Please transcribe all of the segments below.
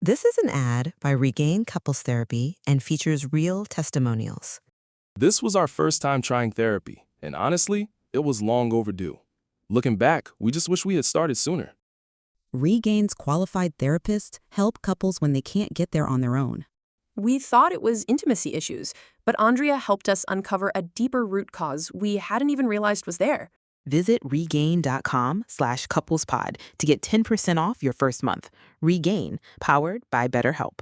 This is an ad by Regain Couples Therapy and features real testimonials. This was our first time trying therapy, and honestly, it was long overdue. Looking back, we just wish we had started sooner. Regain's qualified therapists help couples when they can't get there on their own. We thought it was intimacy issues, but Andrea helped us uncover a deeper root cause we hadn't even realized was there. Visit regain.com/couplespod to get 10% off your first month. Regain, powered by BetterHelp.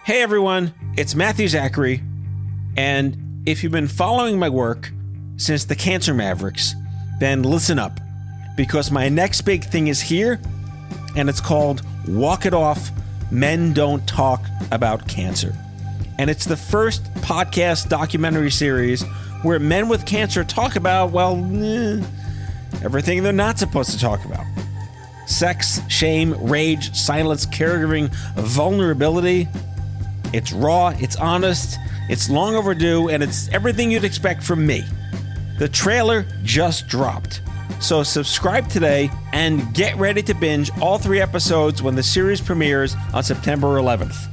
Hey everyone, it's Matthew Zachary, and if you've been following my work since the Cancer Mavericks, then listen up, because my next big thing is here, and it's called Walk It Off, Men Don't Talk About Cancer. And it's the first podcast documentary series where men with cancer talk about, everything they're not supposed to talk about. Sex, shame, rage, silence, caregiving, vulnerability. It's raw, it's honest, it's long overdue, and it's everything you'd expect from me. The trailer just dropped. So subscribe today and get ready to binge all 3 episodes when the series premieres on September 11th.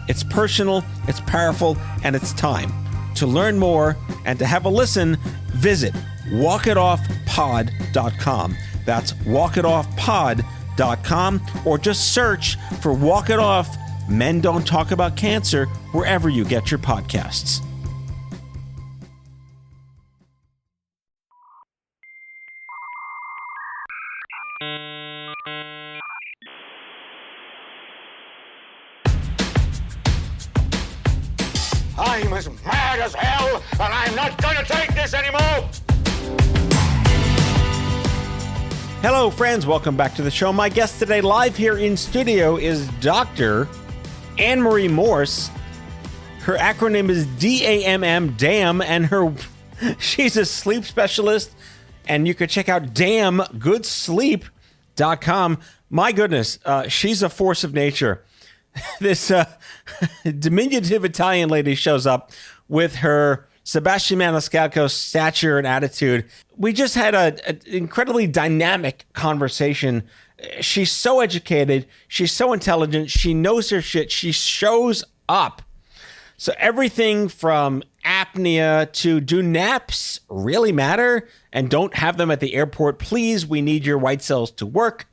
It's personal, it's powerful, and it's time. To learn more and to have a listen, visit walkitoffpod.com. That's walkitoffpod.com, or just search for Walk It Off, Men Don't Talk About Cancer wherever you get your podcasts. I'm as mad as hell, and I'm not gonna take this anymore! Hello, friends. Welcome back to the show. My guest today live here in studio is Dr. Marie Morse. Her acronym is D.A.M.M, D.A.M M, and she's a sleep specialist, and you can check out damngoodsleep.com. My goodness, she's a force of nature. This diminutive Italian lady shows up with her Sebastian Maniscalco stature and attitude. We just had an incredibly dynamic conversation. She's so educated. She's so intelligent. She knows her shit. She shows up. So everything from apnea to do naps really matter, and don't have them at the airport. Please, we need your white cells to work.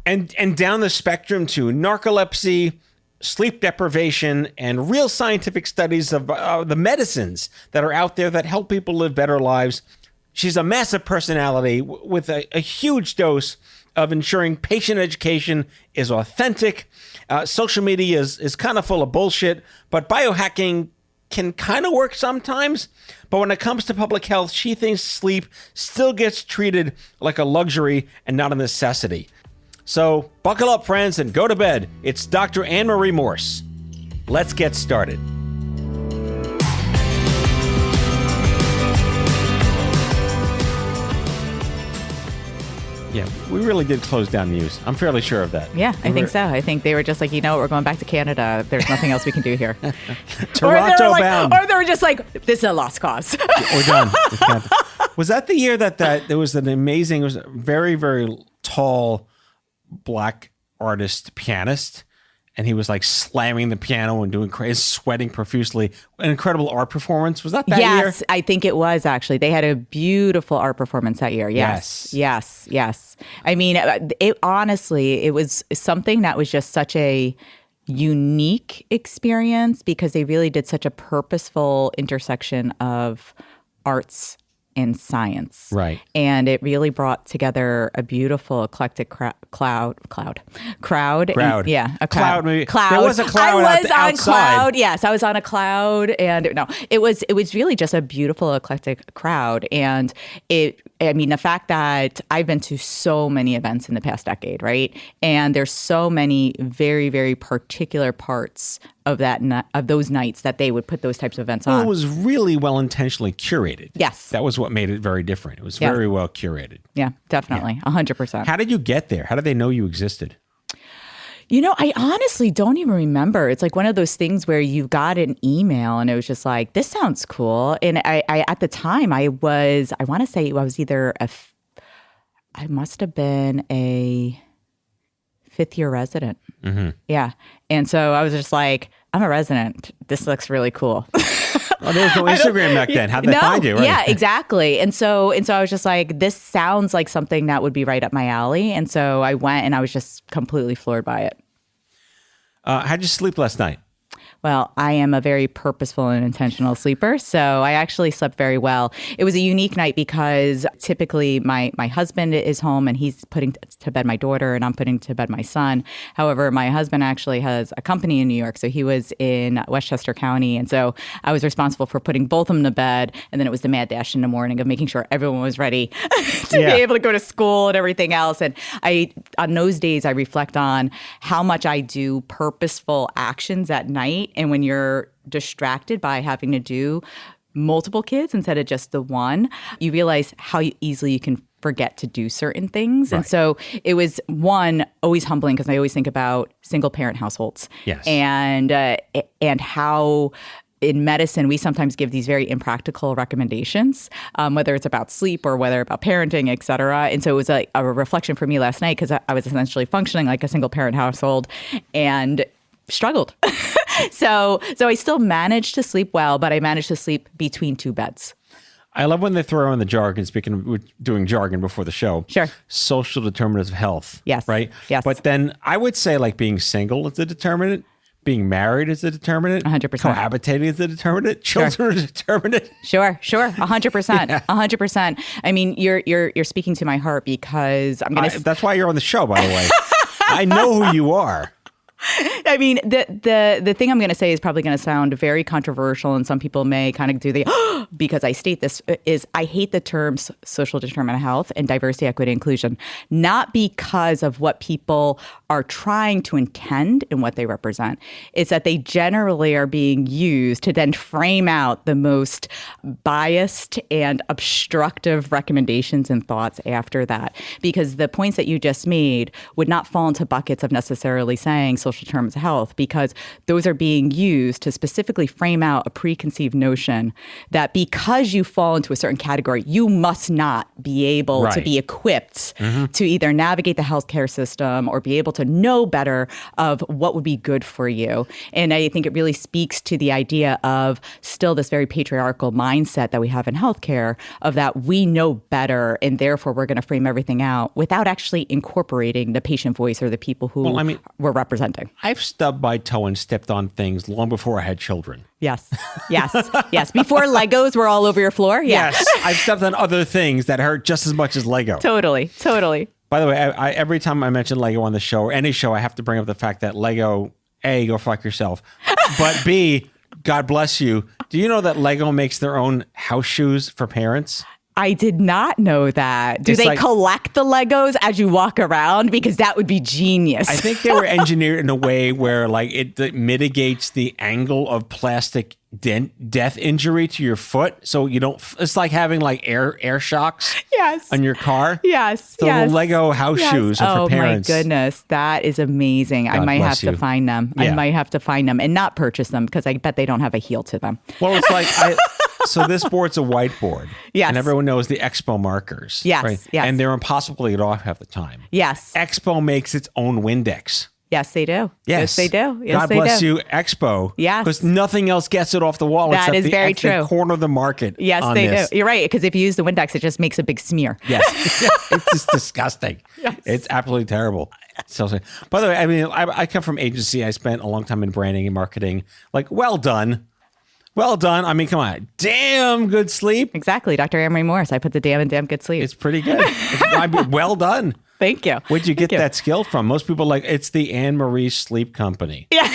And down the spectrum to narcolepsy, sleep deprivation, and real scientific studies of the medicines that are out there that help people live better lives. She's a massive personality with a huge dose of ensuring patient education is authentic. Social media is kind of full of bullshit, but biohacking can kind of work sometimes. But when it comes to public health, she thinks sleep still gets treated like a luxury and not a necessity. So buckle up, friends, and go to bed. It's Dr. Marie Morse. Let's get started. Yeah, we really did close down news. I'm fairly sure of that. Yeah, I think so. I think they were just like, we're going back to Canada. There's nothing else we can do here. Toronto bound. Or they were just like, this is a lost cause. We're done. Was that the year that there was an amazing, it was a very, very tall black artist pianist, and he was like slamming the piano and doing crazy, sweating profusely. An incredible art performance. Was that year? Yes, I think it was actually. They had a beautiful art performance that year. Yes. I mean, honestly, it was something that was just such a unique experience because they really did such a purposeful intersection of arts and science. Right. And it really brought together a beautiful eclectic crowd. Yeah, a cloud. Maybe. Cloud. There was a cloud outside. Cloud. Yes, I was on a cloud, and it was really just a beautiful eclectic crowd. And the fact that I've been to so many events in the past decade, right? And there's so many very, very particular parts of those nights that they would put those types of events on. Well, it was really well intentionally curated. Yes. That was what made it very different. It was very well curated. Yeah, definitely. 100%. How did you get there? How did they know you existed? I honestly don't even remember. It's like one of those things where you got an email and it was just like, this sounds cool. And I at the time I must have been a fifth-year resident. Yeah. And so I was just like, I'm a resident. This looks really cool. Oh, there was no Instagram back then. How'd they find you? Right? Yeah, exactly. And so I was just like, this sounds like something that would be right up my alley. And so I went and I was just completely floored by it. How'd you sleep last night? Well, I am a very purposeful and intentional sleeper, so I actually slept very well. It was a unique night because typically my husband is home and he's putting to bed my daughter and I'm putting to bed my son. However, my husband actually has a company in New York, so he was in Westchester County, and so I was responsible for putting both of them to bed, and then it was the mad dash in the morning of making sure everyone was ready to be able to go to school and everything else. And on those days, I reflect on how much I do purposeful actions at night. And when you're distracted by having to do multiple kids instead of just the one, you realize how easily you can forget to do certain things. Right. And so it was, one, always humbling because I always think about single parent households. Yes. And how in medicine, we sometimes give these very impractical recommendations, whether it's about sleep or whether about parenting, et cetera. And so it was a reflection for me last night because I was essentially functioning like a single parent household and struggled. So I still managed to sleep well, but I managed to sleep between two beds. I love when they throw in the jargon. Speaking of, we're doing jargon before the show. Sure. Social determinants of health. Yes. Right? Yes. But then I would say like being single is a determinant. Being married is a determinant. 100%. Cohabitating is a determinant. Children are a determinant. Sure. 100%. 100%. I mean, you're speaking to my heart because I'm going to... That's why you're on the show, by the way. I know who you are. I mean, the thing I'm going to say is probably going to sound very controversial, and some people may kind of do the because I state this is I hate the terms social determinant of health and diversity, equity, inclusion, not because of what people are trying to intend and what they represent. It's that they generally are being used to then frame out the most biased and obstructive recommendations and thoughts after that. Because the points that you just made would not fall into buckets of necessarily saying social determinants of health, because those are being used to specifically frame out a preconceived notion that because you fall into a certain category, you must not be able to be equipped to either navigate the healthcare system or be able to know better of what would be good for you. And I think it really speaks to the idea of still this very patriarchal mindset that we have in healthcare of that we know better and therefore we're going to frame everything out without actually incorporating the patient voice or the people who we're representing. I've stubbed my toe and stepped on things long before I had children. Yes. Before Legos were all over your floor. Yeah. Yes. I've stepped on other things that hurt just as much as Lego. Totally. By the way, I every time I mention Lego on the show or any show, I have to bring up the fact that Lego, A, go fuck yourself, but B, God bless you. Do you know that Lego makes their own house shoes for parents? I did not know that. Do they collect the Legos as you walk around? Because that would be genius. I think they were engineered in a way where like it mitigates the angle of plastic death injury to your foot. So you don't, it's like having like air shocks on your car. Yes. So the Lego house shoes are for parents. Oh my goodness. That is amazing. I might have to find them. Yeah. I might have to find them and not purchase them because I bet they don't have a heel to them. Well, it's like, so this board's a whiteboard. Yes. And everyone knows the Expo markers. Yes. Right? Yes. And they're impossible to get off half the time. Yes. Expo makes its own Windex. Yes, they do. Yes, they do. God bless you, Expo. Yes. Because nothing else gets it off the wall that is very true. The corner of the market. Yes, they do. You're right. Because if you use the Windex, it just makes a big smear. Yes. It's just disgusting. Yes. It's absolutely terrible. So, by the way, I mean, I come from agency. I spent a long time in branding and marketing. Like, well done. Well done. I mean, come on. Damn good sleep. Exactly. Dr. Marie Morse. I put the damn and damn good sleep. It's pretty good. Well done. Thank you. Where'd you get that skill from? Most people it's the Anne Marie Sleep Company. Yeah.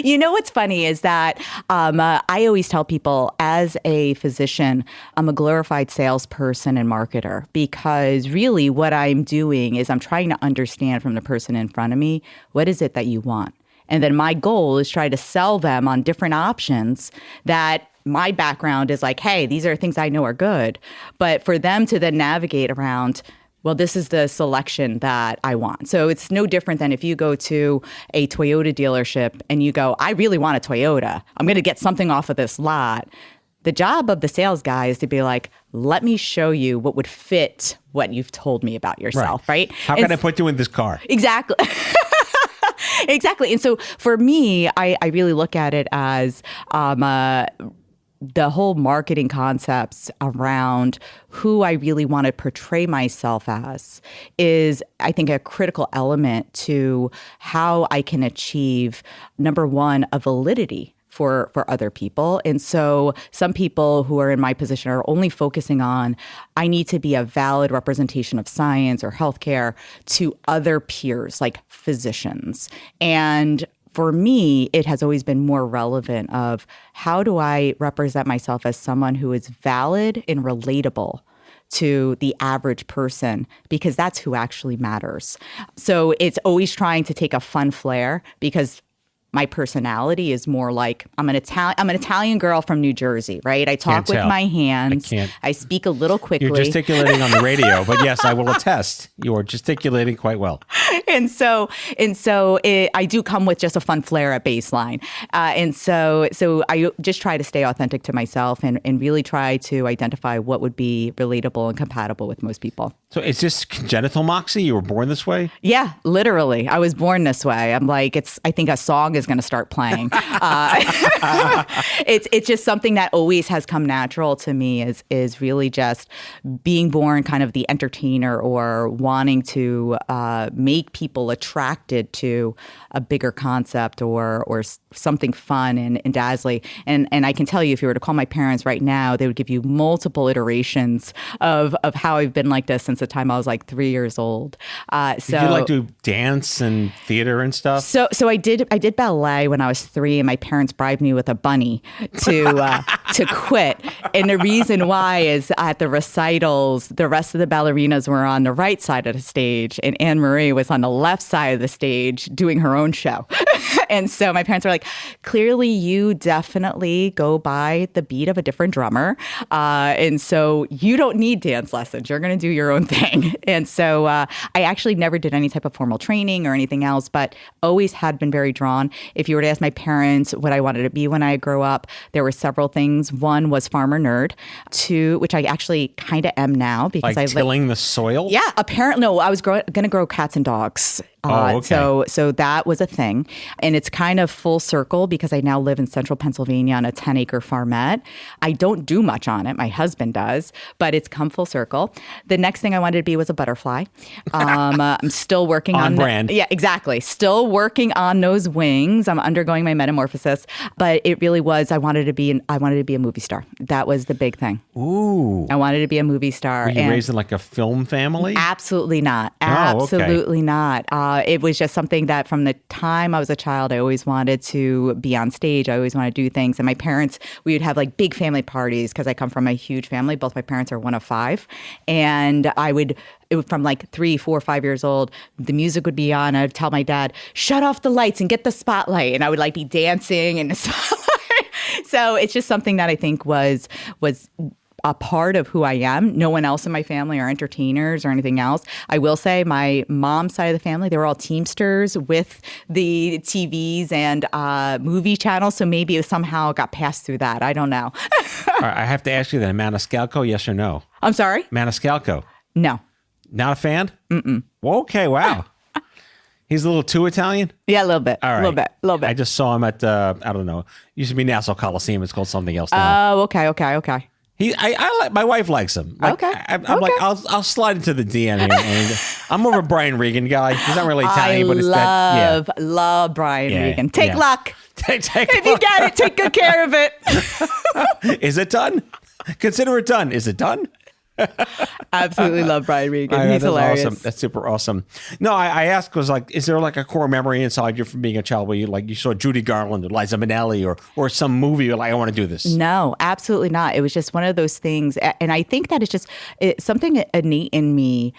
You know what's funny is that I always tell people as a physician, I'm a glorified salesperson and marketer because really what I'm doing is I'm trying to understand from the person in front of me, what is it that you want? And then my goal is try to sell them on different options that my background is like, hey, these are things I know are good. But for them to then navigate around, well, this is the selection that I want. So it's no different than if you go to a Toyota dealership and you go, I really want a Toyota. I'm going to get something off of this lot. The job of the sales guy is to be like, let me show you what would fit what you've told me about yourself, right? How can I put you in this car? Exactly. Exactly. And so for me, I really look at it as the whole marketing concepts around who I really want to portray myself as is, I think, a critical element to how I can achieve, number one, a validity for other people. And so some people who are in my position are only focusing on, I need to be a valid representation of science or healthcare to other peers like physicians. And for me, it has always been more relevant of how do I represent myself as someone who is valid and relatable to the average person, because that's who actually matters. So it's always trying to take a fun flair, because my personality is more like I'm an Italian girl from New Jersey, right? I talk with my hands. I speak a little quickly. You're gesticulating on the radio, but yes, I will attest. You are gesticulating quite well. And so I do come with just a fun flair at baseline. And so I just try to stay authentic to myself and really try to identify what would be relatable and compatible with most people. So is this congenital moxie? You were born this way? Yeah, literally. I was born this way. I'm like, I think a song is going to start playing. It's just something that always has come natural to me is really just being born kind of the entertainer or wanting to make people attracted to a bigger concept or something fun and dazzling. And I can tell you, if you were to call my parents right now, they would give you multiple iterations of how I've been like this since the time I was like 3 years old. Did you like to dance and theater and stuff? So I did ballet when I was 3, and my parents bribed me with a bunny to quit. And the reason why is at the recitals, the rest of the ballerinas were on the right side of the stage, and Anne Marie was on the left side of the stage doing her own show. And so my parents were like, clearly you definitely go by the beat of a different drummer. And so you don't need dance lessons. You're going to do your own thing. And so I actually never did any type of formal training or anything else, but always had been very drawn. If you were to ask my parents what I wanted to be when I grew up, there were several things. One was farmer nerd. 2, which I actually kind of am now because like tilling the soil? Yeah, apparently. No, I was going to grow cats and dogs. Okay. So that was a thing. And it's kind of full circle because I now live in central Pennsylvania on a 10-acre farmette. I don't do much on it. My husband does, but it's come full circle. The next thing I wanted to be was a butterfly. I'm still working on brand. Yeah, exactly. Still working on those wings. I'm undergoing my metamorphosis, but it really was, I wanted to be a movie star. That was the big thing. Ooh. I wanted to be a movie star. Were you raised in like a film family? Absolutely not. Oh, okay. Absolutely not. It was just something that from the time I was a child, I always wanted to be on stage. I always wanted to do things. And my parents, we would have like big family parties because I come from a huge family. Both my parents are one of 5. And from like 3, 4, 5 years old, the music would be on. I'd tell my dad, shut off the lights and get the spotlight. And I would like be dancing in the spotlight. So it's just something that I think was a part of who I am. No one else in my family are entertainers or anything else. I will say my mom's side of the family, they were all Teamsters with the TVs and movie channels. So maybe it somehow got passed through that. I don't know. All right, I have to ask you then, Maniscalco, yes or no? I'm sorry? Maniscalco. No. Not a fan? Mm-mm. Okay, wow. He's a little too Italian? Yeah, a little bit. All right. A little bit. I just saw him at, I don't know, used to be Nassau Coliseum. It's called something else now. Oh, okay. I like, my wife likes him. Like, Okay. I'm like, I'll slide into the DM here. And I'm more of a Brian Regan guy. He's not really Italian, but it's that. Yeah. Love Brian Regan. Take luck. Take If you get it, take good care of it. Is it done? Consider it done. Is it done? Absolutely love Brian Regan. He's hilarious. Awesome. That's super awesome. No, I asked because like, is there like a core memory inside you from being a child where you saw Judy Garland or Liza Minnelli or some movie you're like, I want to do this? No, absolutely not. It was just one of those things. And I think that it's something innate in me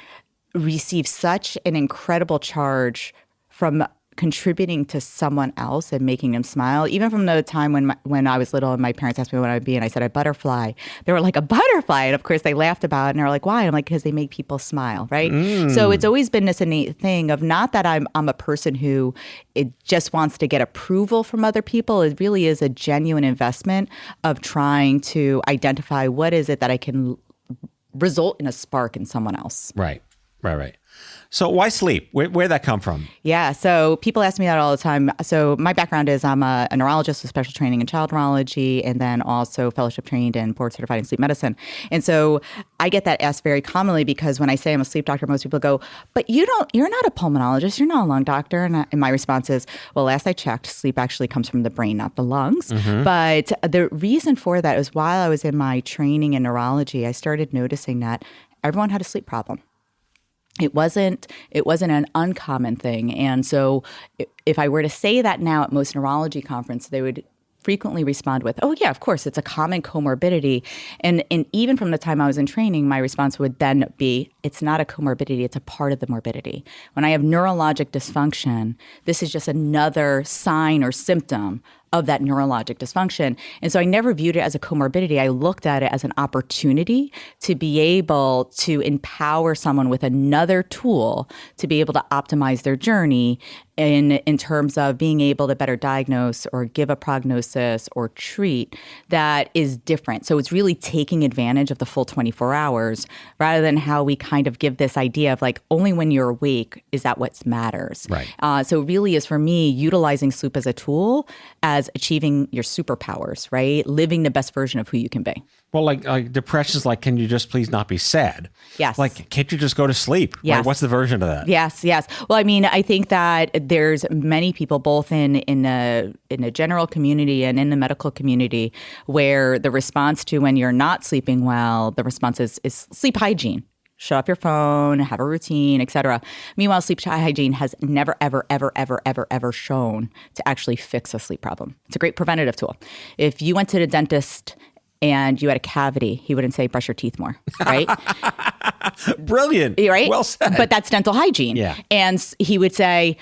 receives such an incredible charge from contributing to someone else and making them smile. Even from the time when I was little and my parents asked me what I would be and I said a butterfly, they were like, a butterfly? And of course they laughed about it and they were like, why? And I'm like, because they make people smile, right? So it's always been this innate thing of not that I'm a person who it just wants to get approval from other people. It really is a genuine investment of trying to identify what is it that I can result in a spark in someone else. Right. So why sleep? Where'd that come from? Yeah, so people ask me that all the time. So my background is I'm a neurologist with special training in child neurology and then also fellowship trained and board certified in sleep medicine. And so I get that asked very commonly because when I say I'm a sleep doctor, most people go, but you're not a pulmonologist, you're not a lung doctor. And my response is, well, last I checked, sleep actually comes from the brain, not the lungs. But the reason for that is while I was in my training in neurology, I started noticing that everyone had a sleep problem. It wasn't an uncommon thing. And so if I were to say that now at most neurology conferences, they would frequently respond with, oh yeah, of course, it's a common comorbidity. And even from the time I was in training, my response would then be, it's not a comorbidity, it's a part of the morbidity. When I have neurologic dysfunction, this is just another sign or symptom of that neurologic dysfunction. And so I never viewed it as a comorbidity. I looked at it as an opportunity to be able to empower someone with another tool to be able to optimize their journey in terms of being able to better diagnose or give a prognosis or treat that is different. So it's really taking advantage of the full 24 hours rather than how we kind of give this idea of like only when you're awake is that what matters. Right. So it really is for me utilizing sleep as a tool as achieving your superpowers, right? Living the best version of who you can be. Well, like depression's like, can you just please not be sad? Yes. Like, can't you just go to sleep? Yes. Like, what's the version of that? Yes. Well, I mean, I think that there's many people, both in a general community and in the medical community, where the response to when you're not sleeping well, the response is sleep hygiene. Shut off your phone, have a routine, et cetera. Meanwhile, sleep hygiene has never, ever, ever, ever, ever, ever shown to actually fix a sleep problem. It's a great preventative tool. If you went to the dentist and you had a cavity, he wouldn't say brush your teeth more, right? Brilliant. Right? Well said. But that's dental hygiene. Yeah. And he would say,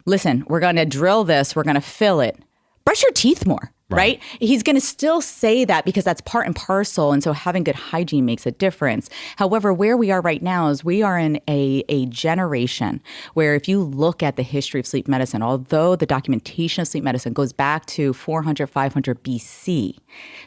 listen, we're going to drill this, we're going to fill it. Brush your teeth more. Right? He's going to still say that because that's part and parcel. And so having good hygiene makes a difference. However, where we are right now is we are in a generation where if you look at the history of sleep medicine, although the documentation of sleep medicine goes back to 400, 500 BC,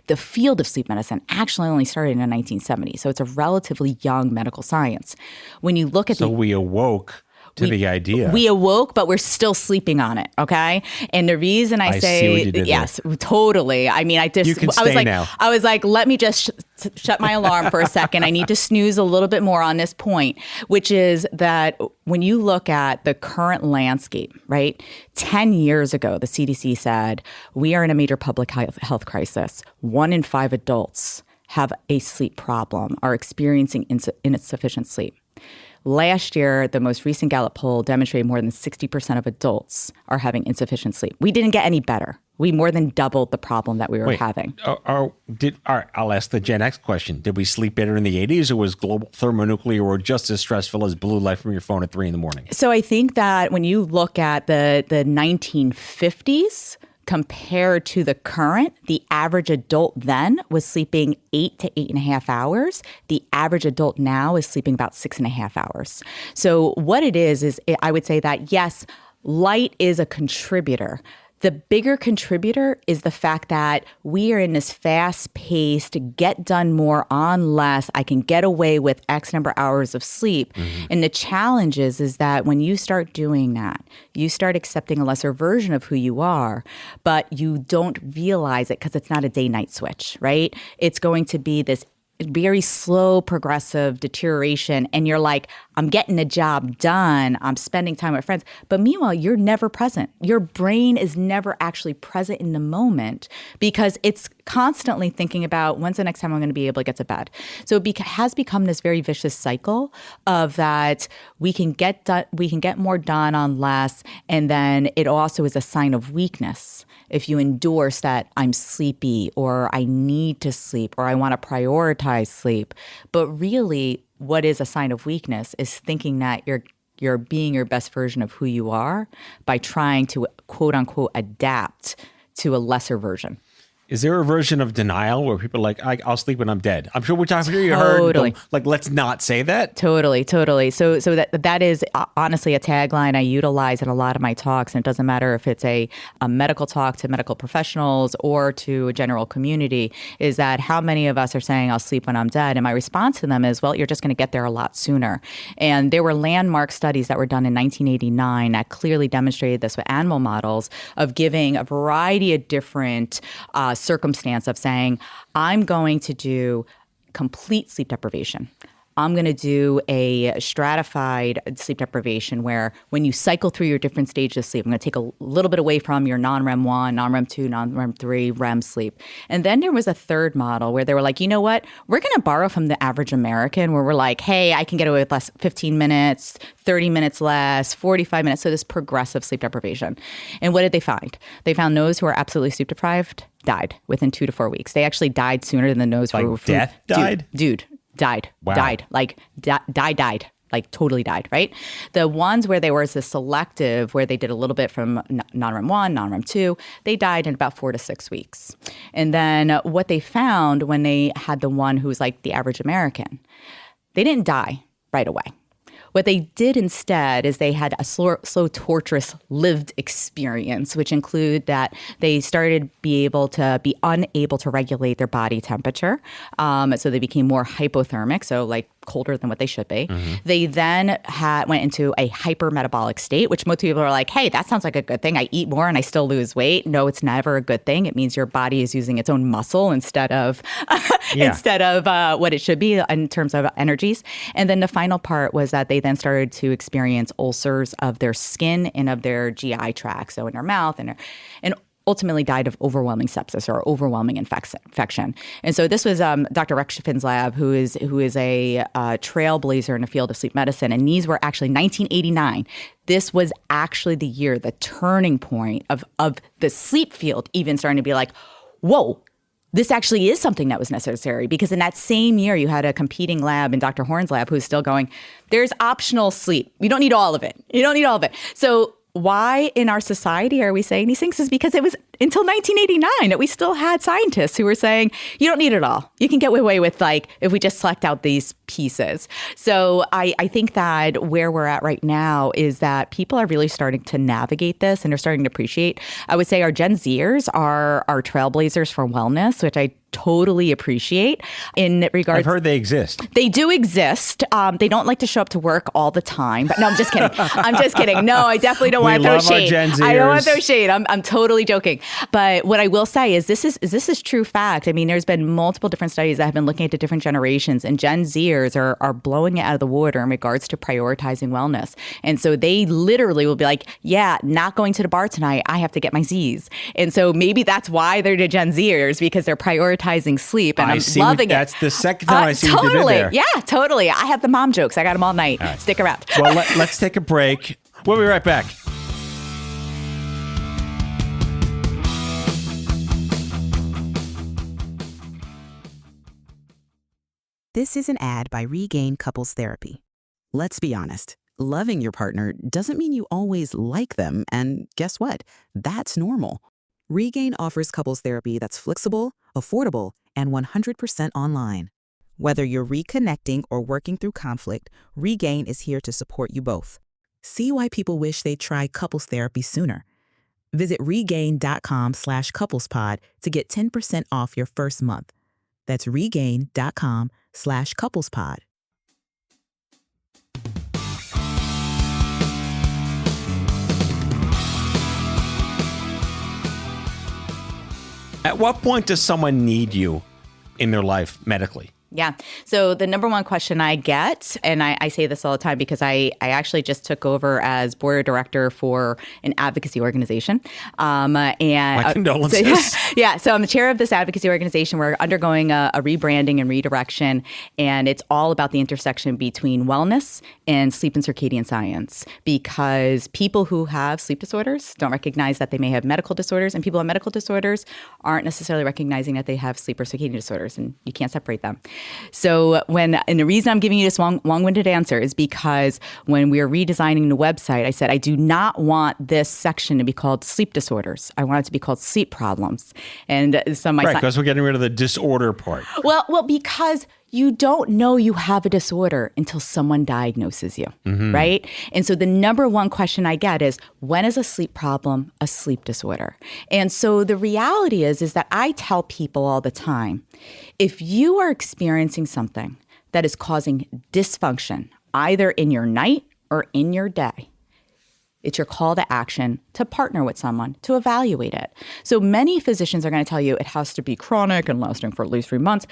the field of sleep medicine actually only started in the 1970s. So it's a relatively young medical science. When you look at we awoke to the idea. We awoke, but we're still sleeping on it, okay? And the reason I say, see what you did yes, totally. I mean, You can stay now. I was like, let me just shut my alarm for a second. I need to snooze a little bit more on this point, which is that when you look at the current landscape, right? 10 years ago, the CDC said, we are in a major public health crisis. 1 in 5 adults have a sleep problem, are experiencing insufficient sleep. Last year, the most recent Gallup poll demonstrated more than 60% of adults are having insufficient sleep. We didn't get any better. We more than doubled the problem that we were having. All right, I'll ask the Gen X question. Did we sleep better in the 80s, or was global thermonuclear war just as stressful as blue light from your phone at 3 a.m? So I think that when you look at the 1950s, compared to the current, the average adult then was sleeping 8 to 8.5 hours. The average adult now is sleeping about 6.5 hours. So what it is I would say that, yes, light is a contributor. The bigger contributor is the fact that we are in this fast-paced, get done more on less, I can get away with X number of hours of sleep. And the challenge is that when you start doing that, you start accepting a lesser version of who you are, but you don't realize it because it's not a day-night switch, right? It's going to be this very slow, progressive deterioration. And you're like, I'm getting the job done. I'm spending time with friends. But meanwhile, you're never present. Your brain is never actually present in the moment because it's constantly thinking about when's the next time I'm going to be able to get to bed. So it has become this very vicious cycle of that we can get more done on less. And then it also is a sign of weakness if you endorse that I'm sleepy or I need to sleep or I want to prioritize sleep. But really, what is a sign of weakness is thinking that you're you're being your best version of who you are by trying to quote unquote adapt to a lesser version. Is there a version of denial where people are like, I'll sleep when I'm dead? I'm sure you heard, like, let's not say that. Totally. So that is honestly a tagline I utilize in a lot of my talks. And it doesn't matter if it's a medical talk to medical professionals or to a general community, is that how many of us are saying, I'll sleep when I'm dead? And my response to them is, well, you're just going to get there a lot sooner. And there were landmark studies that were done in 1989 that clearly demonstrated this with animal models of giving a variety of different circumstance of saying, I'm going to do complete sleep deprivation. I'm going to do a stratified sleep deprivation where when you cycle through your different stages of sleep, I'm going to take a little bit away from your non-REM 1, non-REM 2, non-REM 3, REM sleep. And then there was a third model where they were like, you know what? We're going to borrow from the average American where we're like, hey, I can get away with less 15 minutes, 30 minutes less, 45 minutes. So this progressive sleep deprivation. And what did they find? They found those who are absolutely sleep deprived died within 2 to 4 weeks. They actually died sooner than those who were death died? Dude. Died. Wow. Died. Like, died. Like, totally died, right? The ones where there was a selective, where they did a little bit from non-REM 1, non-REM 2, they died in about 4 to 6 weeks. And then what they found when they had the one who was like the average American, they didn't die right away. What they did instead is they had a slow, torturous lived experience, which include that they started be unable to regulate their body temperature. So they became more hypothermic, so like colder than what they should be. Mm-hmm. They then went into a hypermetabolic state, which most people are like, hey, that sounds like a good thing. I eat more and I still lose weight. No, it's never a good thing. It means your body is using its own muscle instead of what it should be in terms of energies. And then the final part was that they then started to experience ulcers of their skin and of their GI tract, so in their mouth and ultimately died of overwhelming sepsis or overwhelming infection. And so this was Dr. Rexhafen's lab, who is a trailblazer in the field of sleep medicine. And these were actually 1989. This was actually the year, the turning point of the sleep field even starting to be like, whoa, this actually is something that was necessary, because in that same year, you had a competing lab in Dr. Horn's lab who's still going, there's optional sleep. You don't need all of it. So why in our society are we saying these things is because it was until 1989 that we still had scientists who were saying, you don't need it all. You can get away with, like, if we just select out these pieces. So I think that where we're at right now is that people are really starting to navigate this and they're starting to appreciate. I would say our Gen Zers are trailblazers for wellness, which I totally appreciate in regards. I've heard they exist. They do exist. They don't like to show up to work all the time. But no, I'm just kidding. No, I definitely don't want to throw shade. I don't want to throw shade. I'm totally joking. But what I will say is this is true fact. I mean, there's been multiple different studies that have been looking at the different generations, and Gen Zers are blowing it out of the water in regards to prioritizing wellness. And so they literally will be like, yeah, not going to the bar tonight. I have to get my Z's. And so maybe that's why they're the Gen Zers, because they're prioritizing sleep. And I'm loving it. That's the second time I see what you did there. Yeah, totally. I have the mom jokes. I got them all night. All right. Stick around. Well, let's take a break. We'll be right back. This is an ad by Regain Couples Therapy. Let's be honest, loving your partner doesn't mean you always like them, and guess what? That's normal. Regain offers couples therapy that's flexible, affordable, and 100% online. Whether you're reconnecting or working through conflict, Regain is here to support you both. See why people wish they'd try couples therapy sooner. Visit regain.com/couplespod to get 10% off your first month. That's regain.com/couplespod. At what point does someone need you in their life medically? Yeah. So the number one question I get, and I say this all the time because I actually just took over as board of director for an advocacy organization. And my condolences. So I'm the chair of this advocacy organization. We're undergoing a rebranding and redirection, and it's all about the intersection between wellness and sleep and circadian science, because people who have sleep disorders don't recognize that they may have medical disorders, and people with medical disorders aren't necessarily recognizing that they have sleep or circadian disorders, and you can't separate them. So and the reason I'm giving you this long-winded answer is because when we were redesigning the website, I said, I do not want this section to be called sleep disorders. I want it to be called sleep problems. And some of my because we're getting rid of the disorder part. Well, because you don't know you have a disorder until someone diagnoses you, right? And so the number one question I get is, when is a sleep problem a sleep disorder? And so the reality is that I tell people all the time, if you are experiencing something that is causing dysfunction, either in your night or in your day, it's your call to action to partner with someone to evaluate it. So many physicians are going to tell you it has to be chronic and lasting for at least 3 months.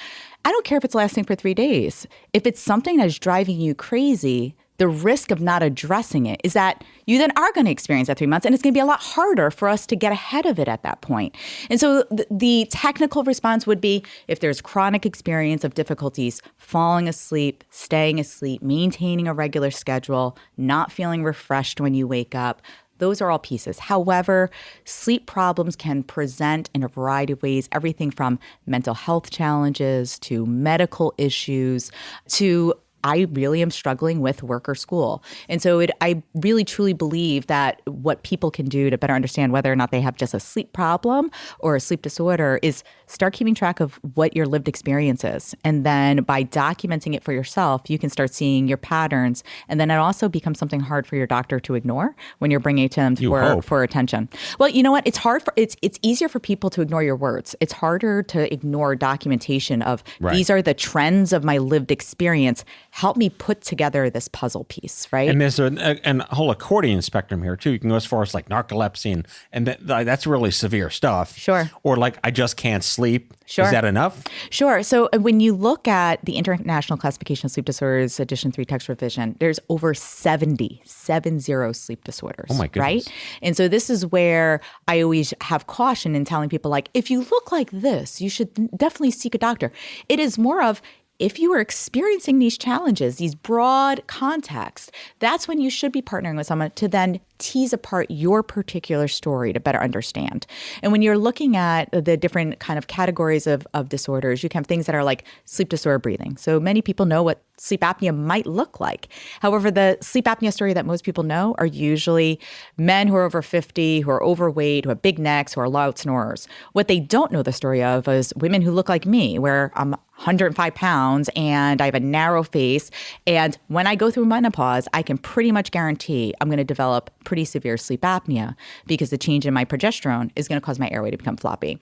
I don't care if it's lasting for 3 days. If it's something that's driving you crazy, the risk of not addressing it is that you then are going to experience that 3 months, and it's going to be a lot harder for us to get ahead of it at that point. And so the technical response would be, if there's chronic experience of difficulties falling asleep, staying asleep, maintaining a regular schedule, not feeling refreshed when you wake up, those are all pieces. However, sleep problems can present in a variety of ways, everything from mental health challenges to medical issues to I really am struggling with work or school. And so I really truly believe that what people can do to better understand whether or not they have just a sleep problem or a sleep disorder is start keeping track of what your lived experience is. And then by documenting it for yourself, you can start seeing your patterns. And then it also becomes something hard for your doctor to ignore when you're bringing it to them for attention. Well, you know what? It's easier for people to ignore your words. It's harder to ignore documentation of these are the trends of my lived experience. Help me put together this puzzle piece, right? And there's a whole accordion spectrum here, too. You can go as far as like narcolepsy, and that's really severe stuff. Sure. Or like, I just can't sleep. Sure. Is that enough? Sure. So when you look at the International Classification of Sleep Disorders, Edition 3 text revision, there's over 70 sleep disorders. Oh, my goodness. Right? And so this is where I always have caution in telling people, like, if you look like this, you should definitely seek a doctor. It is more of, if you are experiencing these challenges, these broad contexts, that's when you should be partnering with someone to then tease apart your particular story to better understand. And when you're looking at the different kind of categories of disorders, you can have things that are like sleep disorder breathing. So many people know what sleep apnea might look like. However, the sleep apnea story that most people know are usually men who are over 50, who are overweight, who have big necks, who are loud snorers. What they don't know the story of is women who look like me, where I'm 105 pounds and I have a narrow face. And when I go through menopause, I can pretty much guarantee I'm going to develop pretty severe sleep apnea because the change in my progesterone is going to cause my airway to become floppy.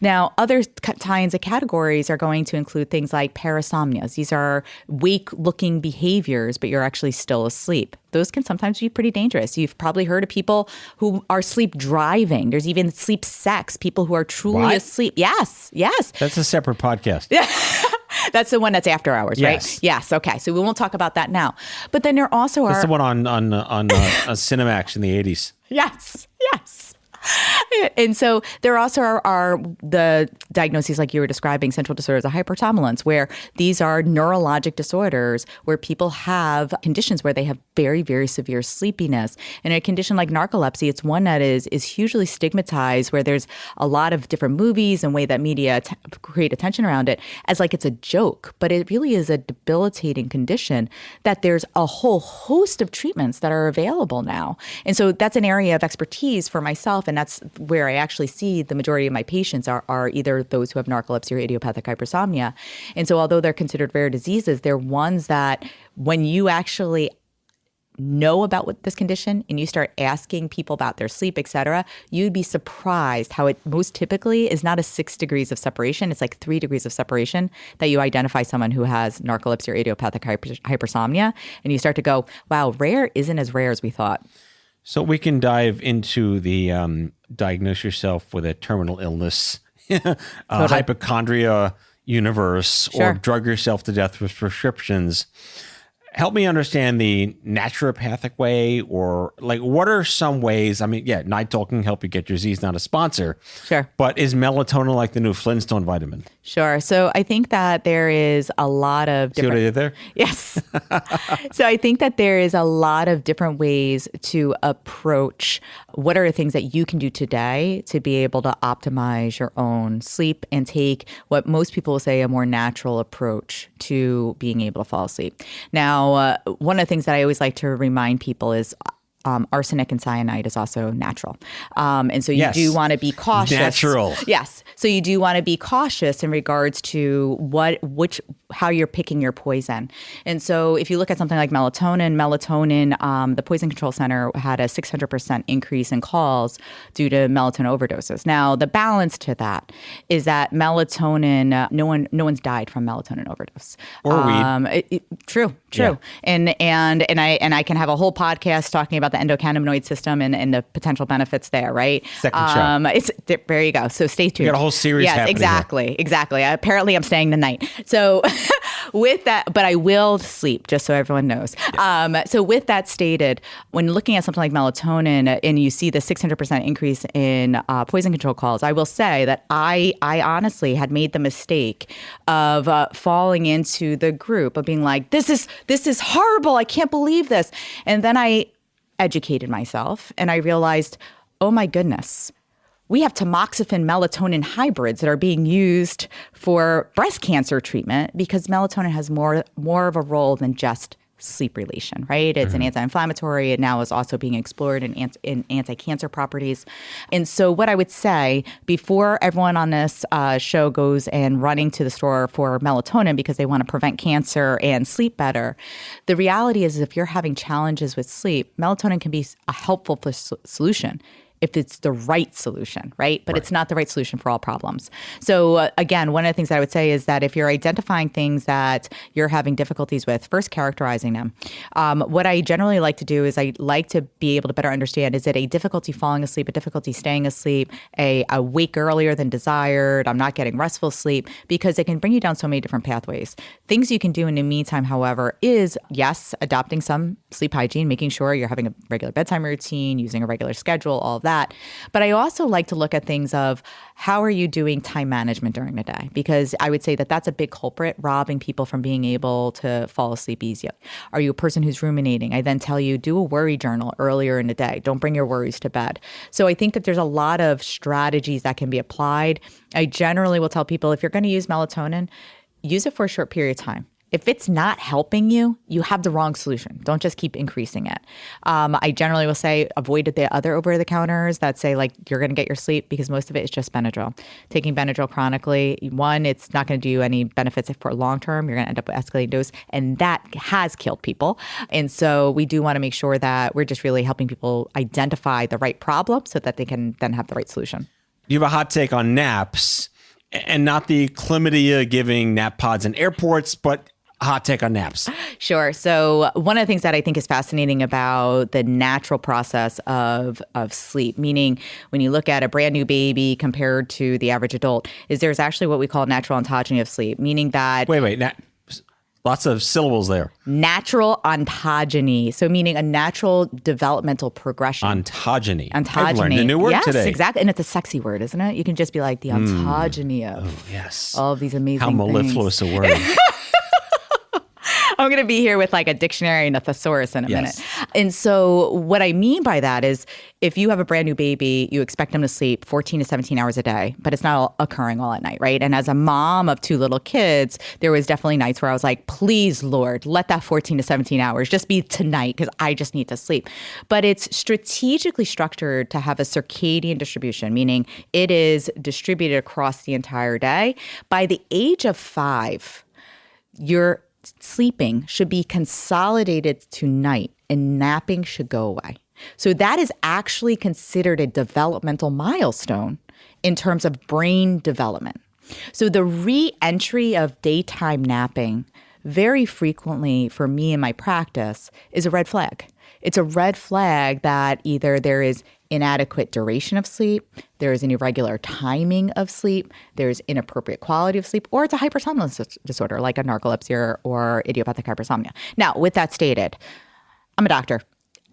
Now, other kinds of categories are going to include things like parasomnias. These are wake-looking behaviors, but you're actually still asleep. Those can sometimes be pretty dangerous. You've probably heard of people who are sleep driving. There's even sleep sex, people who are truly asleep. Yes. That's a separate podcast. That's the one that's after hours, right? Yes. Yes. Okay. So we won't talk about that now. But then there also are... That's the one on Cinemax in the 80s. Yes. And so there also are the diagnoses like you were describing, central disorders of hypersomnolence, where these are neurologic disorders where people have conditions where they have very, very severe sleepiness. And a condition like narcolepsy, it's one that is hugely stigmatized, where there's a lot of different movies and way that media create attention around it as like it's a joke. But it really is a debilitating condition that there's a whole host of treatments that are available now. And so that's an area of expertise for myself, and that's where I actually see the majority of my patients are either those who have narcolepsy or idiopathic hypersomnia. And so although they're considered rare diseases, they're ones that when you actually know about this condition and you start asking people about their sleep, et cetera, you'd be surprised how it most typically is not a 6 degrees of separation. It's like 3 degrees of separation that you identify someone who has narcolepsy or idiopathic hypersomnia. And you start to go, wow, rare isn't as rare as we thought. So we can dive into the diagnose yourself with a terminal illness, hypochondria universe, or drug yourself to death with prescriptions. help me understand the naturopathic way, or like what are some ways? I mean, yeah, night talking help you get your Z's, not a sponsor. Sure. But is melatonin like the new Flintstone vitamin? Sure. So I think that there is a lot of See what I did there? Yes. So I think that there is a lot of different ways to approach what are the things that you can do today to be able to optimize your own sleep and take what most people will say a more natural approach to being able to fall asleep. Now, one of the things that I always like to remind people is arsenic and cyanide is also natural. And so you do want to be cautious. Natural. Yes. So you do want to be cautious in regards to how you're picking your poison. And so if you look at something like melatonin, the Poison Control Center had a 600% increase in calls due to melatonin overdoses. Now, the balance to that is that melatonin, no one's died from melatonin overdose. Or weed. True. Yeah. And I can have a whole podcast talking about the endocannabinoid system and the potential benefits there, right? Second show. There you go. So stay tuned. You got a whole series happening. Yes, exactly. Apparently I'm staying the night. So with that, but I will sleep, just so everyone knows. So with that stated, when looking at something like melatonin and you see the 600% increase in poison control calls, I will say that I honestly had made the mistake of falling into the group of being like, this is horrible. I can't believe this. And then I educated myself and I realized, oh my goodness, we have tamoxifen melatonin hybrids that are being used for breast cancer treatment because melatonin has more of a role than just sleep relation, right? It's an anti-inflammatory. It now is also being explored in anti-cancer properties. And so what I would say before everyone on this show goes and running to the store for melatonin because they want to prevent cancer and sleep better, the reality is if you're having challenges with sleep, melatonin can be a helpful solution if it's the right solution, right? But it's not the right solution for all problems. So again, one of the things that I would say is that if you're identifying things that you're having difficulties with, first characterizing them. What I generally like to do is I like to be able to better understand, is it a difficulty falling asleep, a difficulty staying asleep, a wake earlier than desired, I'm not getting restful sleep, because it can bring you down so many different pathways. Things you can do in the meantime, however, is, yes, adopting some sleep hygiene, making sure you're having a regular bedtime routine, using a regular schedule, all of that. But I also like to look at things of how are you doing time management during the day? Because I would say that that's a big culprit, robbing people from being able to fall asleep easier. Are you a person who's ruminating? I then tell you, do a worry journal earlier in the day. Don't bring your worries to bed. So I think that there's a lot of strategies that can be applied. I generally will tell people, if you're going to use melatonin, use it for a short period of time. If it's not helping you, you have the wrong solution. Don't just keep increasing it. I generally will say avoid the other over-the-counters that say like you're going to get your sleep, because most of it is just Benadryl. Taking Benadryl chronically, one, it's not going to do you any benefits for long term. You're going to end up with escalating dose, and that has killed people. And so we do want to make sure that we're just really helping people identify the right problem so that they can then have the right solution. You have a hot take on naps, and not the chlamydia giving nap pods in airports, but hot take on naps. Sure. So one of the things that I think is fascinating about the natural process of sleep, meaning when you look at a brand new baby compared to the average adult, is there's actually what we call natural ontogeny of sleep, meaning that... Wait. Lots of syllables there. Natural ontogeny. So meaning a natural developmental progression. Ontogeny. I've learned a new word today. Yes, exactly. And it's a sexy word, isn't it? You can just be like the ontogeny of all of these amazing How mellifluous a word. I'm going to be here with like a dictionary and a thesaurus in a minute. And so what I mean by that is if you have a brand new baby, you expect them to sleep 14 to 17 hours a day, but it's not occurring all at night, right? And as a mom of two little kids, there was definitely nights where I was like, please, Lord, let that 14 to 17 hours just be tonight because I just need to sleep. But it's strategically structured to have a circadian distribution, meaning it is distributed across the entire day. By the age of 5, your sleeping should be consolidated to night and napping should go away. So that is actually considered a developmental milestone in terms of brain development. So the re-entry of daytime napping very frequently for me in my practice is a red flag. It's a red flag that either there is inadequate duration of sleep, there is an irregular timing of sleep, there's inappropriate quality of sleep, or it's a hypersomnolence disorder like a narcolepsy or idiopathic hypersomnia. Now, with that stated, I'm a doctor.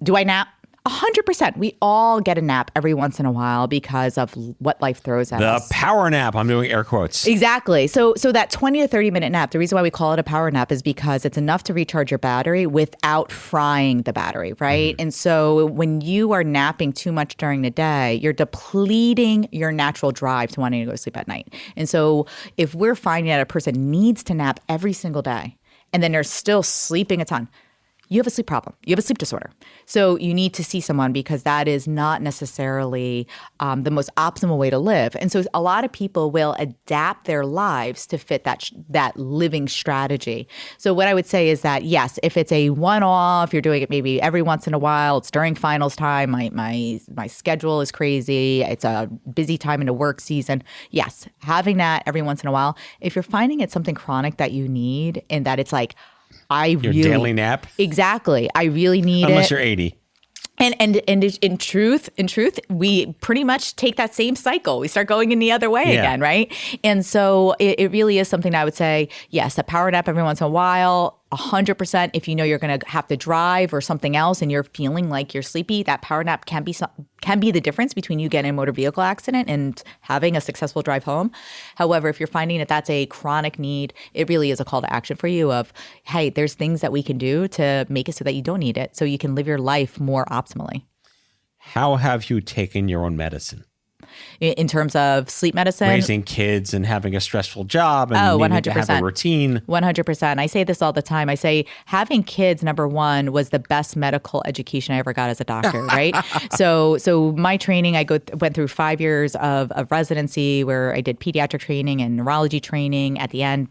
Do I nap? 100%. We all get a nap every once in a while because of what life throws at us. The power nap. I'm doing air quotes. Exactly. So that 20 to 30 minute nap, the reason why we call it a power nap is because it's enough to recharge your battery without frying the battery, right? And so when you are napping too much during the day, you're depleting your natural drive to wanting to go to sleep at night. And so if we're finding that a person needs to nap every single day and then they're still sleeping a ton, you have a sleep problem. You have a sleep disorder. So you need to see someone because that is not necessarily the most optimal way to live. And so a lot of people will adapt their lives to fit that living strategy. So what I would say is that, yes, if it's a one-off, you're doing it maybe every once in a while, it's during finals time, my schedule is crazy, it's a busy time in the work season. Yes, having that every once in a while. If you're finding it's something chronic that you need and that it's like, Your daily nap? Exactly. I really need Unless it. you're 80. And in truth, we pretty much take that same cycle. We start going in the other way again, right? And so it really is something that I would say, yes, a power nap every once in a while, 100%. If you know you're going to have to drive or something else and you're feeling like you're sleepy, that power nap can be the difference between you getting in a motor vehicle accident and having a successful drive home. However, if you're finding that that's a chronic need, it really is a call to action for you of, hey, there's things that we can do to make it so that you don't need it, so you can live your life more optimally. How have you taken your own medicine? In terms of sleep medicine? Raising kids and having a stressful job and needing to have a routine. 100%. I say this all the time. I say having kids, number one, was the best medical education I ever got as a doctor, right? So my training, I went through 5 years of residency where I did pediatric training and neurology training. At the end,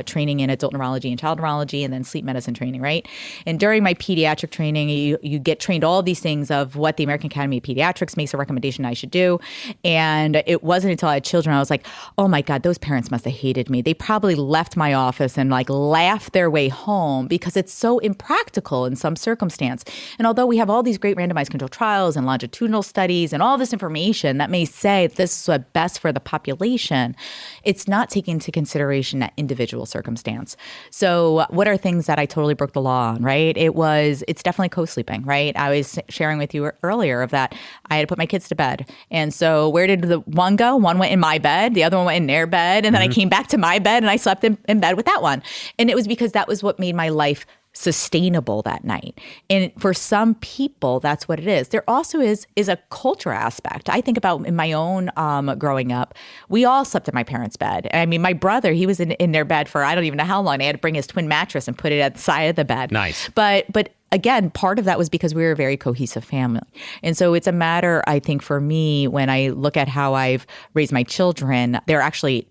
training in adult neurology and child neurology, and then sleep medicine training, right? And during my pediatric training, you get trained all these things of what the American Academy of Pediatrics makes a recommendation I should do. And it wasn't until I had children, I was like, oh my God, those parents must have hated me. They probably left my office and like laughed their way home because it's so impractical in some circumstance. And although we have all these great randomized controlled trials and longitudinal studies and all this information that may say this is what's best for the population, it's not taking into consideration that individual circumstance. So what are things that I totally broke the law on, right? It's definitely co-sleeping, right? I was sharing with you earlier of that I had to put my kids to bed. And so where did the one go? One went in my bed, the other one went in their bed, and then I came back to my bed and I slept in bed with that one. And it was because that was what made my life sustainable that night. And for some people, that's what it is. There also is a culture aspect. I think about in my own growing up, we all slept in my parents' bed. I mean, my brother, he was in their bed for I don't even know how long. They had to bring his twin mattress and put it at the side of the bed. Nice. But again, part of that was because we were a very cohesive family. And so it's a matter, I think, for me, when I look at how I've raised my children, they're actually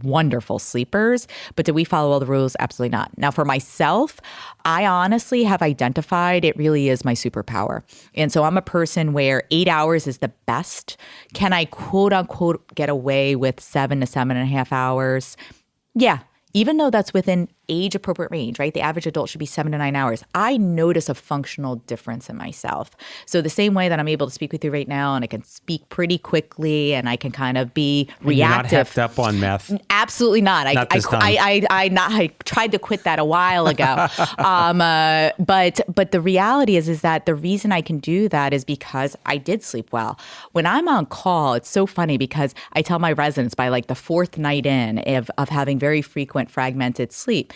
wonderful sleepers, but do we follow all the rules? Absolutely not. Now, for myself, I honestly have identified it really is my superpower. And so I'm a person where 8 hours is the best. Can I quote unquote get away with 7 to 7.5 hours? Yeah. Even though that's within age appropriate range, right? The average adult should be 7 to 9 hours. I notice a functional difference in myself. So the same way that I'm able to speak with you right now and I can speak pretty quickly and I can kind of be reactive. You're not heffed up on meth. Absolutely not. I tried to quit that a while ago. But the reality is that the reason I can do that is because I did sleep well. When I'm on call, it's so funny because I tell my residents by like the fourth night in of having very frequent fragmented sleep,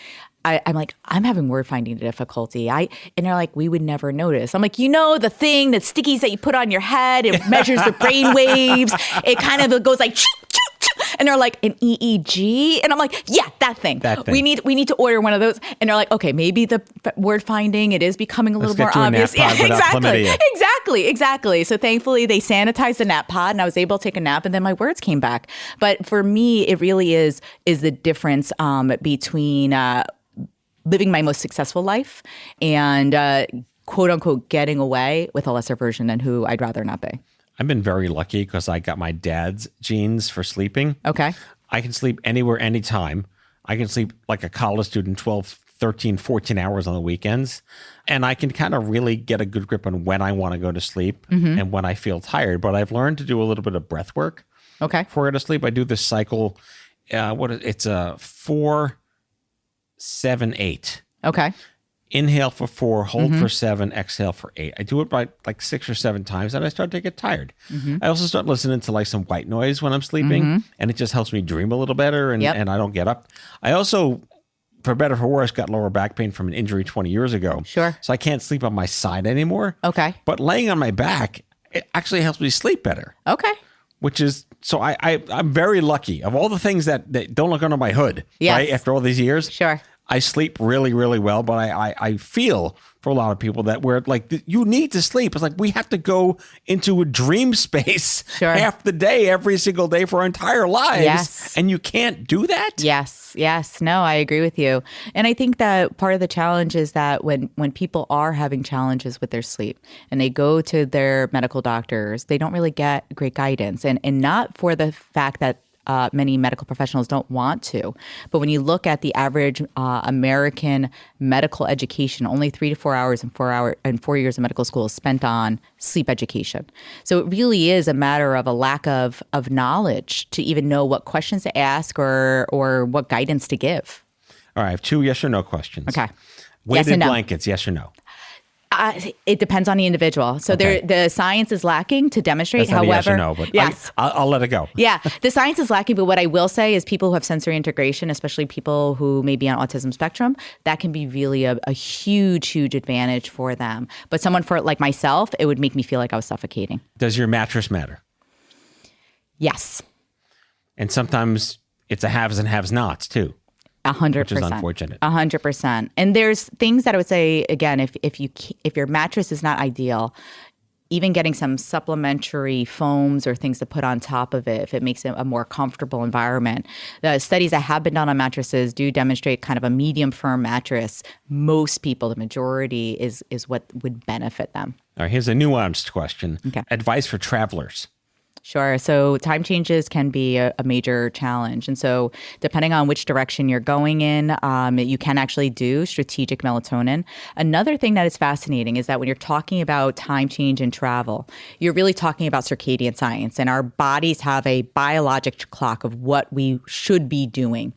I'm like, I'm having word finding difficulty. And they're like, we would never notice. I'm like, the thing, the stickies that you put on your head, it measures the brain waves. It kind of goes like, choo, choo, choo. And they're like, an EEG? And I'm like, yeah, that thing. We need to order one of those. And they're like, okay, maybe the word finding, it is becoming a little more obvious. Yeah, exactly. So thankfully they sanitized the nap pod and I was able to take a nap and then my words came back. But for me, it really is the difference between living my most successful life and quote unquote getting away with a lesser version than who I'd rather not be. I've been very lucky because I got my dad's genes for sleeping. Okay. I can sleep anywhere, anytime. I can sleep like a college student 12, 13, 14 hours on the weekends. And I can kind of really get a good grip on when I want to go to sleep and when I feel tired. But I've learned to do a little bit of breath work before I go to sleep. I do this cycle. It's a 4, 7, 8. Okay. Inhale for 4, hold for 7, exhale for 8. I do it by like 6 or 7 times, and I start to get tired. I also start listening to like some white noise when I'm sleeping, and it just helps me dream a little better, and I don't get up. I also, for better or for worse, got lower back pain from an injury 20 years ago. Sure. So I can't sleep on my side anymore. Okay. But laying on my back, it actually helps me sleep better. Okay. Which is, so I'm very lucky. Of all the things that don't look under my hood, right, after all these years. Sure. I sleep really, really well, but I feel for a lot of people that we're like, you need to sleep. It's like we have to go into a dream space half the day, every single day for our entire lives. Yes. And you can't do that? Yes. No, I agree with you. And I think that part of the challenge is that when people are having challenges with their sleep and they go to their medical doctors, they don't really get great guidance. And not for the fact that many medical professionals don't want to. But when you look at the average American medical education, only 3 to 4 hours and 4 years of medical school is spent on sleep education. So it really is a matter of a lack of knowledge to even know what questions to ask or what guidance to give. All right, I have 2 yes or no questions. Okay. Weighted yes and no. blankets, yes or no? It depends on the individual. So the science is lacking to demonstrate. That's not However, a yes or no, but yes. I'll let it go. Yeah, the science is lacking. But what I will say is people who have sensory integration, especially people who may be on autism spectrum, that can be really a huge, huge advantage for them. But someone like myself, it would make me feel like I was suffocating. Does your mattress matter? Yes. And sometimes it's a haves and have nots too. 100%. Which is unfortunate. 100%. And there's things that I would say, again, if your mattress is not ideal, even getting some supplementary foams or things to put on top of it, if it makes it a more comfortable environment. The studies that have been done on mattresses do demonstrate kind of a medium firm mattress. Most people, the majority, is what would benefit them. All right, here's a nuanced question. Okay. Advice for travelers. Sure. So time changes can be a major challenge. And so depending on which direction you're going in, you can actually do strategic melatonin. Another thing that is fascinating is that when you're talking about time change and travel, you're really talking about circadian science. And our bodies have a biologic clock of what we should be doing.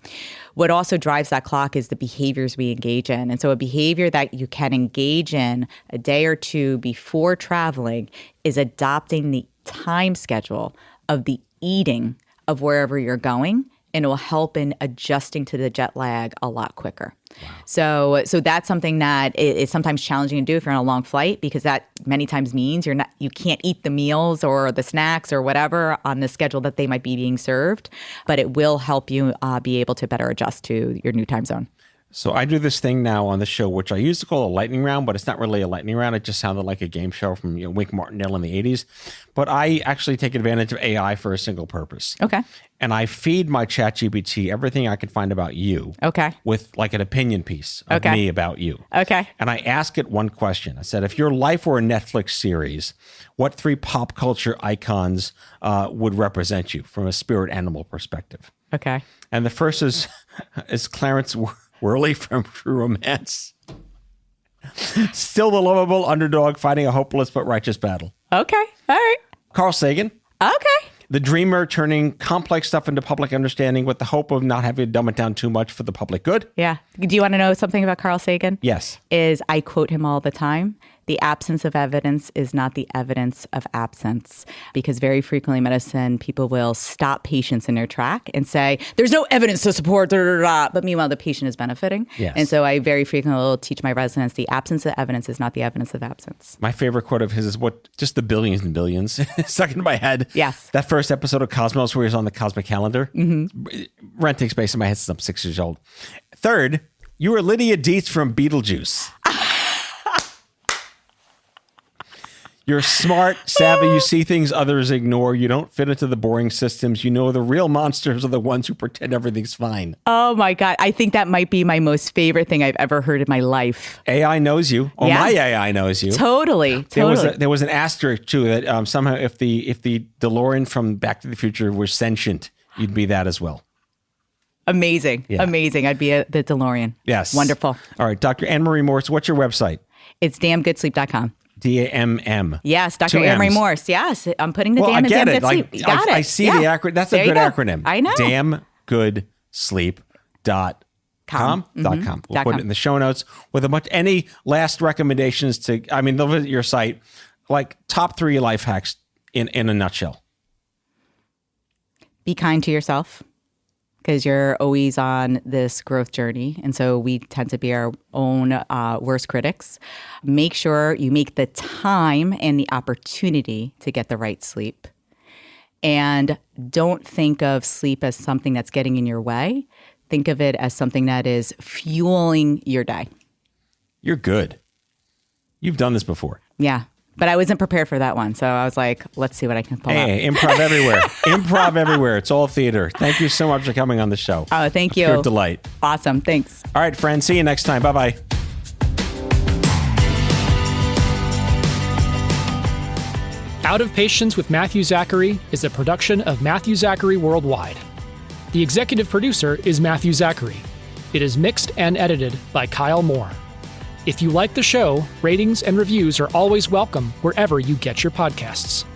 What also drives that clock is the behaviors we engage in. And so a behavior that you can engage in a day or two before traveling is adopting the time schedule of the eating of wherever you're going, and it will help in adjusting to the jet lag a lot quicker. Wow. So that's something that is sometimes challenging to do if you're on a long flight, because that many times means you can't eat the meals or the snacks or whatever on the schedule that they might be being served, but it will help you be able to better adjust to your new time zone. So I do this thing now on the show, which I used to call a lightning round, but it's not really a lightning round. It just sounded like a game show from Wink Martindale in the 80s. But I actually take advantage of AI for a single purpose. Okay. And I feed my ChatGPT everything I can find about you. Okay. With like an opinion piece of me about you. Okay. And I ask it one question. I said, if your life were a Netflix series, what 3 pop culture icons would represent you from a spirit animal perspective? Okay. And the first is Clarence Worley from True Romance. Still the lovable underdog fighting a hopeless but righteous battle. Okay. All right. Carl Sagan. Okay. The dreamer turning complex stuff into public understanding with the hope of not having to dumb it down too much for the public good. Yeah. Do you want to know something about Carl Sagan? Yes. I quote him all the time. The absence of evidence is not the evidence of absence, because very frequently in medicine, people will stop patients in their track and say, there's no evidence to support, but meanwhile, the patient is benefiting. Yes. And so I very frequently will teach my residents, the absence of evidence is not the evidence of absence. My favorite quote of his is just the billions and billions stuck in my head. Yes. That first episode of Cosmos where he's on the cosmic calendar. Mm-hmm. Rent takes space in my head since I'm 6 years old. Third, you were Lydia Dietz from Beetlejuice. You're smart, savvy, you see things others ignore, you don't fit into the boring systems, you know the real monsters are the ones who pretend everything's fine. Oh my God, I think that might be my most favorite thing I've ever heard in my life. AI knows you. Oh, yeah. My AI knows you. Totally. There was an asterisk too that somehow if the DeLorean from Back to the Future was sentient, you'd be that as well. Amazing. Yeah. Amazing. I'd be the DeLorean. Yes. Wonderful. All right, Dr. Anne-Marie Morse, what's your website? It's damngoodsleep.com. D.A.M.M. Yes, Dr. Two Anne-Marie M's. Morse. Yes, I'm putting the Well, damn I in get damn it. good sleep. You got it. I see the acronym. That's There a you good go. acronym. I know. damngoodsleep.com. We'll put it in the show notes with any last recommendations they'll visit your site, like top 3 life hacks in a nutshell. Be kind to yourself, because you're always on this growth journey. And so we tend to be our own worst critics. Make sure you make the time and the opportunity to get the right sleep. And don't think of sleep as something that's getting in your way. Think of it as something that is fueling your day. You're good. You've done this before. Yeah. But I wasn't prepared for that one. So I was like, let's see what I can pull up. Hey, improv everywhere. Improv everywhere. It's all theater. Thank you so much for coming on the show. Oh, thank you. Pure delight. Awesome. Thanks. All right, friends. See you next time. Bye-bye. Out of Patience with Matthew Zachary is a production of Matthew Zachary Worldwide. The executive producer is Matthew Zachary. It is mixed and edited by Kyle Moore. If you like the show, ratings and reviews are always welcome wherever you get your podcasts.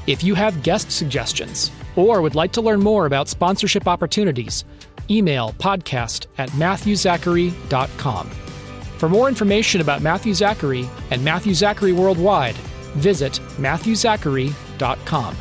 If you have guest suggestions or would like to learn more about sponsorship opportunities, email podcast@matthewzachary.com. For more information about Matthew Zachary and Matthew Zachary Worldwide, visit matthewzachary.com.